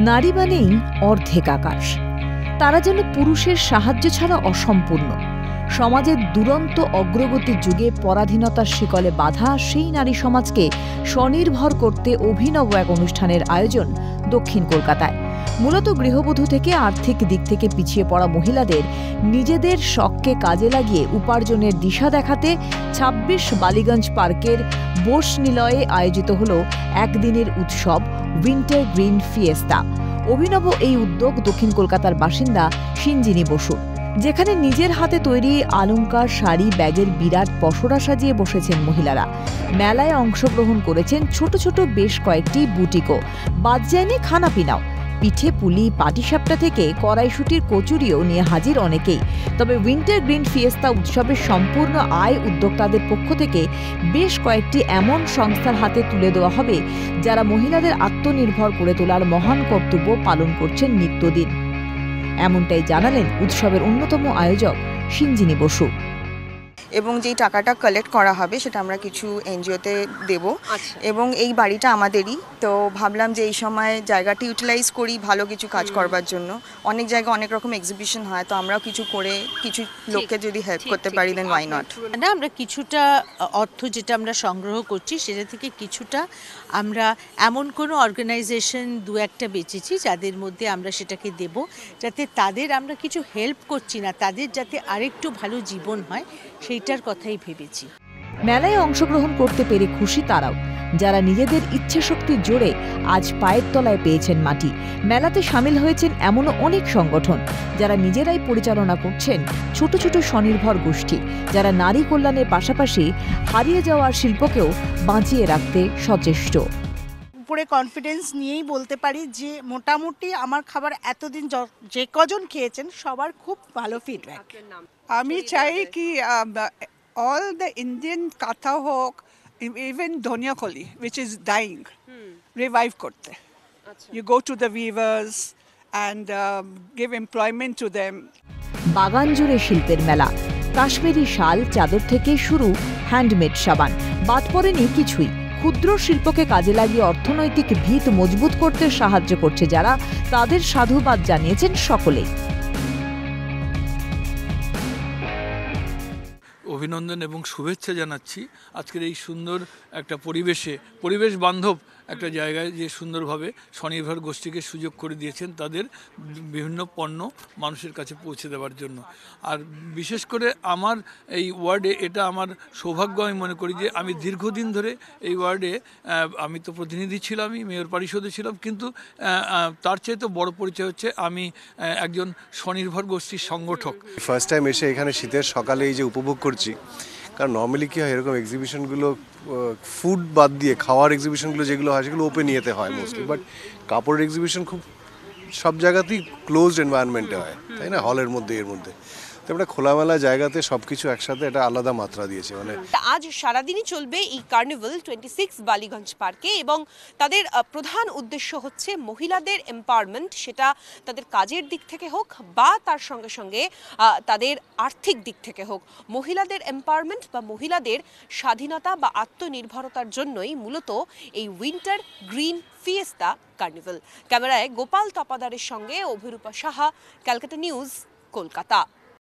নারী মানেই অর্ধেক আকাশ। তারা যেন পুরুষের সাহায্য ছাড়া অসম্পূর্ণ। সমাজের দুরন্ত অগ্রগতির যুগে পরাধীনতার শিকলে বাঁধা সেই নারী সমাজকে স্বনির্ভর করতে অভিনব এক অনুষ্ঠানের আয়োজন দক্ষিণ কলকাতায়। মূলত গৃহবধূ থেকে আর্থিক দিক থেকে পিছিয়ে পড়া মহিলাদের নিজেদের শখকে কাজে লাগিয়ে উপার্জনের দিশা দেখাতে ২৬ বালিগঞ্জ পার্কের বোস নিলয়ে আয়োজিত হল একদিনের উৎসব উইন্টার গ্রিন ফিয়েস্তা। অভিনব এই উদ্যোগ দক্ষিণ কলকাতার বাসিন্দা সিঞ্জিনী বসুর, যেখানে নিজের হাতে তৈরি অলংকার, শাড়ি, ব্যাগের বিরাট পসরা সাজিয়ে বসেছেন মহিলারা। মেলায় অংশগ্রহণ করেছেন ছোট ছোট বেশ কয়েকটি বুটিকও, বাদ যায়নি খানাপিনাও। পিঠে পুলি, পাটিসাপটা থেকে কড়াইশুটির কচুরিও নিয়ে হাজির অনেকেই। তবে উইন্টার গ্রিন ফিয়েস্তা উৎসবের সম্পূর্ণ আয় উদ্যোক্তাদের পক্ষ থেকে বেশ কয়েকটি এমন সংস্থার হাতে তুলে দেওয়া হবে যারা মহিলাদের আত্মনির্ভর করে তোলার মহান কর্তব্য পালন করছেন নিত্যদিন। এমনটাই জানালেন উৎসবের অন্যতম আয়োজক সিঞ্জিনী বসু। এবং যেই টাকাটা কালেক্ট করা হবে সেটা আমরা কিছু এনজিওতে দেব। এবং এই বাড়িটা আমাদেরই, তো ভাবলাম যে এই সময় জায়গাটি ইউটিলাইজ করি ভালো কিছু কাজ করবার জন্য। অনেক জায়গায় অনেক রকম এক্সিবিশন হয়, তো আমরাও কিছু করে কিছু লোককে যদি হেল্প করতে পারি দেন ওয়াই নট। না, আমরা কিছুটা অর্থ যেটা আমরা সংগ্রহ করছি সেটা থেকে কিছুটা আমরা এমন কোনো অর্গানাইজেশন দু একটা বেঁচেছি যাদের মধ্যে আমরা সেটাকে দেব, যাতে তাদের আমরা কিছু হেল্প করছি না, তাদের যাতে আরেকটু ভালো জীবন হয় সেইটার কথাই ভেবেছি। মেলায় অংশগ্রহণ করতে পেরে খুশি তারাও, যারা নিজেদের ইচ্ছাশক্তির জোরে আজ পায়ের তলায় পেয়েছেন মাটি। মেলাতে সামিল হয়েছেন এমনও অনেক সংগঠন যারা নিজেরাই পরিচালনা করছেন ছোট ছোট স্বনির্ভর গোষ্ঠী, যারা নারী কল্যাণের পাশাপাশি হারিয়ে যাওয়া শিল্পকেও বাঁচিয়ে রাখতে সচেষ্ট। উপরে কনফিডেন্স নিয়েই বলতে পারি যে মোটামুটি আমার খাবার এতদিন যে কজন খেয়েছেন সবার খুব ভালো ফিডব্যাক। আমি চাই কি all the Indian katha হোক, even ধনিয়াখলি which is dying, revive করতে। You go to the weavers and give employment to them. বাগান জুড়ে শিল্পের মেলা, কাশ্মীরি শাল, চাদর থেকে শুরু হ্যান্ডমেড সাবান, বাদ পড়েনি কিছুই। ক্ষুদ্র শিল্পকে কাজে লাগিয়ে অর্থনৈতিক ভিত মজবুত করতে সাহায্য করছে যারা, তাদের সাধুবাদ জানিয়েছেন সকলেই। অভিনন্দন এবং শুভেচ্ছা জানাচ্ছি আজকের এই সুন্দর একটা পরিবেশ বান্ধব একটা জায়গায় যে সুন্দরভাবে স্বনির্ভর গোষ্ঠীকে সুযোগ করে দিয়েছেন তাদের বিভিন্ন পণ্য মানুষের কাছে পৌঁছে দেওয়ার জন্য। আর বিশেষ করে আমার এই ওয়ার্ডে এটা আমার সৌভাগ্য আমি মনে করি যে আমি দীর্ঘদিন ধরে এই ওয়ার্ডে, আমি তো প্রতিনিধি ছিলাম, আমি মেয়র পরিষদে ছিলাম, কিন্তু তার চাইতে বড় পরিচয় হচ্ছে আমি একজন স্বনির্ভর গোষ্ঠীর সংগঠক। ফার্স্ট টাইম এসে এখানে শীতের সকালে এই যে উপভোগ করছি, কারণ নর্মালি কী হয় এরকম এক্সিবিশনগুলো ফুড বাদ দিয়ে খাওয়ার এক্সিবিশনগুলো যেগুলো হয় সেগুলো ওপেন ইয়েতে হয় মোস্টলি, বাট কাপড়ের এক্সিবিশন খুব সব জায়গাতেই ক্লোজড এনভায়রনমেন্টে হয়, তাই না, হলের মধ্যে এর মধ্যে। তো একটা খোলামেলা জায়গাতে সবকিছু একসাথে একটা আলাদা মাত্রা দিয়েছে। মানে আজ সারাদিনই চলবে এই কার্নিভাল 26 বালিগঞ্জ পার্কে, এবং তাদের প্রধান উদ্দেশ্য হচ্ছে মহিলাদের এম্পাওয়ারমেন্ট, সেটা তাদের কাজের দিক থেকে হোক বা তার সঙ্গে সঙ্গে তাদের আর্থিক দিক থেকে হোক। মহিলাদের এম্পাওয়ারমেন্ট বা মহিলাদের স্বাধীনতা বা আত্মনির্ভরতার জন্যই মূলত এই উইন্টার গ্রিন ফিয়েস্তা কার্নিভাল। ক্যামেরায় গোপাল তপাদারের সঙ্গে অভিরূপা সাহা, ক্যালকাটা নিউজ, কলকাতা।